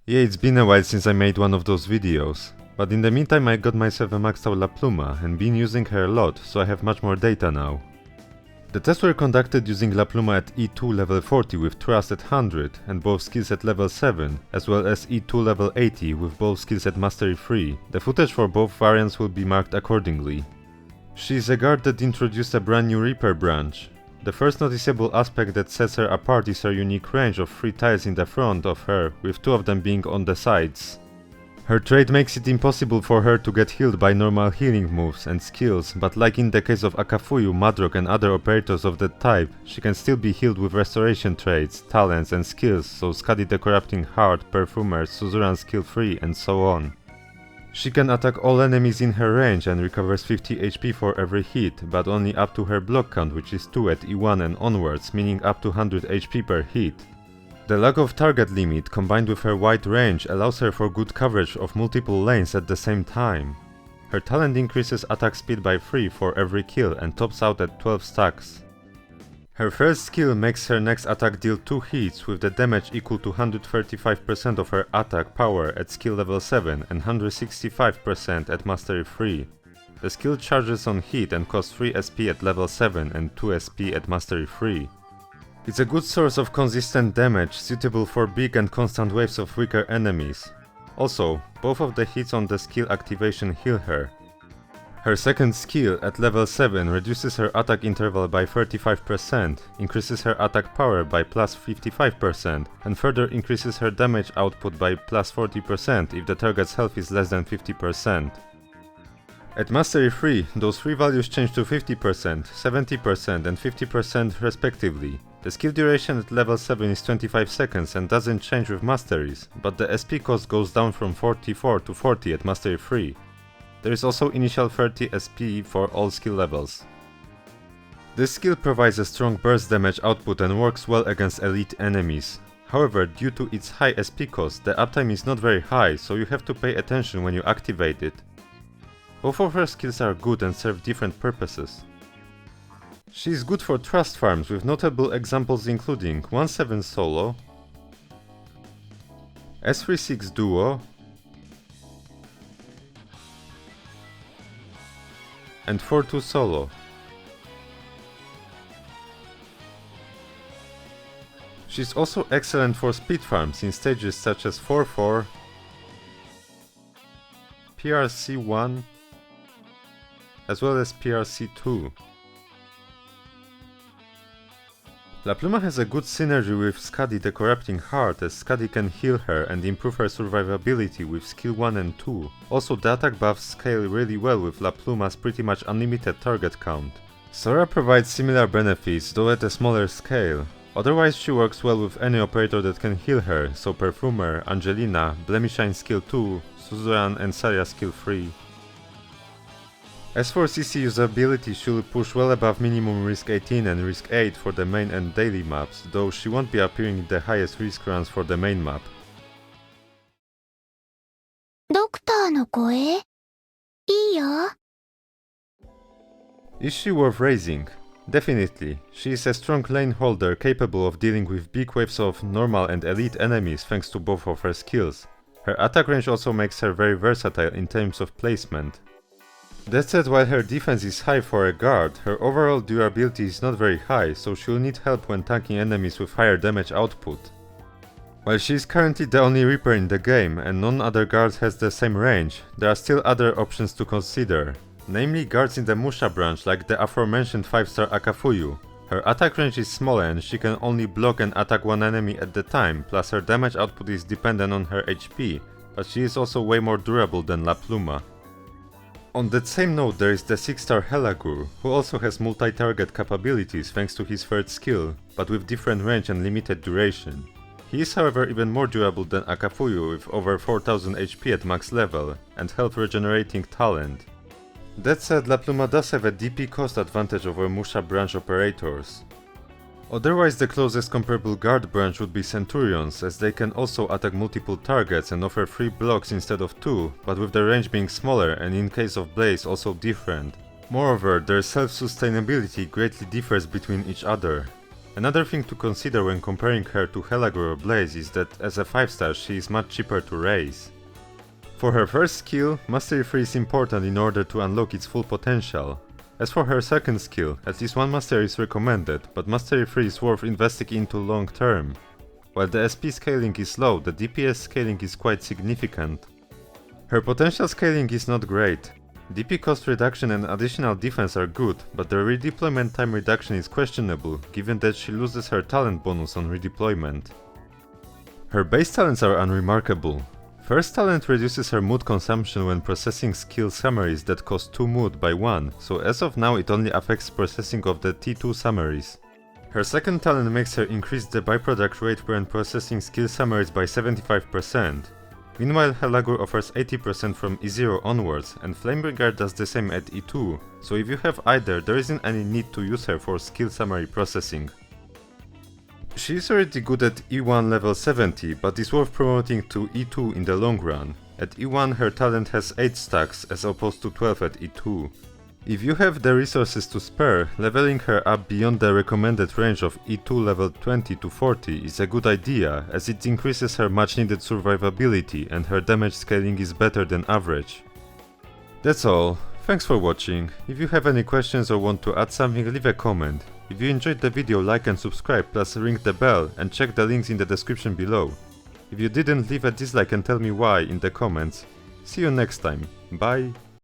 Yeah, it's been a while since I made one of those videos, but in the meantime I got myself a maxed out La Pluma and been using her a lot, so I have much more data now. The tests were conducted using La Pluma at E2 level 40 with Trust at 100 and both skills at level 7, as well as E2 level 80 with both skills at Mastery 3. The footage for both variants will be marked accordingly. She is a guard that introduced a brand new Reaper branch. The first noticeable aspect that sets her apart is her unique range of 3 tiles in the front of her, with 2 of them being on the sides. Her trait makes it impossible for her to get healed by normal healing moves and skills, but like in the case of Akafuyu, Madrock and other operators of that type, she can still be healed with restoration traits, talents and skills, so Skadi the Corrupting Heart, Perfumer, Suzuran skill 3 and so on. She can attack all enemies in her range and recovers 50 HP for every hit, but only up to her block count, which is 2 at E1 and onwards, meaning up to 100 HP per hit. The lack of target limit combined with her wide range allows her for good coverage of multiple lanes at the same time. Her talent increases attack speed by 3 for every kill and tops out at 12 stacks. Her first skill makes her next attack deal 2 hits with the damage equal to 135% of her attack power at skill level 7 and 165% at mastery 3. The skill charges on hit and costs 3 SP at level 7 and 2 SP at mastery 3. It's a good source of consistent damage suitable for big and constant waves of weaker enemies. Also, both of the hits on the skill activation heal her. Her second skill at level 7 reduces her attack interval by 35%, increases her attack power by plus 55%, and further increases her damage output by plus 40% if the target's health is less than 50%. At Mastery 3, those 3 values change to 50%, 70% and 50% respectively. The skill duration at level 7 is 25 seconds and doesn't change with Masteries, but the SP cost goes down from 44 to 40 at Mastery 3. There is also initial 30 SP for all skill levels. This skill provides a strong burst damage output and works well against elite enemies. However, due to its high SP cost, the uptime is not very high, so you have to pay attention when you activate it. Both of her skills are good and serve different purposes. She is good for trust farms with notable examples including 1-7 solo, S3-6 duo, and 4-2 solo. She's also excellent for speed farms in stages such as 4-4, PRC-1, as well as PRC-2. La Pluma has a good synergy with Skadi the Corrupting Heart, as Skadi can heal her and improve her survivability with skill 1 and 2. Also, the attack buffs scale really well with La Pluma's pretty much unlimited target count. Sora provides similar benefits, though at a smaller scale. Otherwise she works well with any operator that can heal her, so Perfumer, Angelina, Blemishine skill 2, Suzuran and Saria skill 3. As for CC usability, she'll push well above minimum risk 18 and risk 8 for the main and daily maps, though she won't be appearing in the highest risk runs for the main map. Is she worth raising? Definitely. She is a strong lane holder capable of dealing with big waves of normal and elite enemies thanks to both of her skills. Her attack range also makes her very versatile in terms of placement. That said, while her defense is high for a guard, her overall durability is not very high, so she'll need help when tanking enemies with higher damage output. While she is currently the only Reaper in the game and none other guard has the same range, there are still other options to consider. Namely guards in the Musha branch like the aforementioned 5-star Akafuyu. Her attack range is smaller and she can only block and attack one enemy at the time, plus her damage output is dependent on her HP, but she is also way more durable than La Pluma. On that same note, there is the 6-star Helagur, who also has multi-target capabilities thanks to his third skill, but with different range and limited duration. He is however even more durable than Akafuyu with over 4000 HP at max level, and health regenerating talent. That said, La Pluma does have a DP cost advantage over Musha branch operators. Otherwise, the closest comparable guard branch would be Centurions, as they can also attack multiple targets and offer 3 blocks instead of 2, but with the range being smaller and in case of Blaze also different. Moreover, their self-sustainability greatly differs between each other. Another thing to consider when comparing her to Helagor or Blaze is that as a 5-star she is much cheaper to raise. For her first skill, Mastery 3 is important in order to unlock its full potential. As for her second skill, at least one mastery is recommended, but Mastery 3 is worth investing into long term. While the SP scaling is low, the DPS scaling is quite significant. Her potential scaling is not great. DP cost reduction and additional defense are good, but the redeployment time reduction is questionable, given that she loses her talent bonus on redeployment. Her base talents are unremarkable. First talent reduces her mood consumption when processing skill summaries that cost 2 mood by 1, so as of now it only affects processing of the T2 summaries. Her second talent makes her increase the byproduct rate when processing skill summaries by 75%. Meanwhile, Helagor offers 80% from E0 onwards, and Flamebringer does the same at E2, so if you have either, there isn't any need to use her for skill summary processing. She is already good at E1 level 70, but is worth promoting to E2 in the long run. At E1 her talent has 8 stacks as opposed to 12 at E2. If you have the resources to spare, leveling her up beyond the recommended range of E2 level 20 to 40 is a good idea, as it increases her much needed survivability and her damage scaling is better than average. That's all. Thanks for watching. If you have any questions or want to add something, leave a comment. If you enjoyed the video, like and subscribe, plus ring the bell and check the links in the description below. If you didn't, leave a dislike and tell me why in the comments. See you next time. Bye.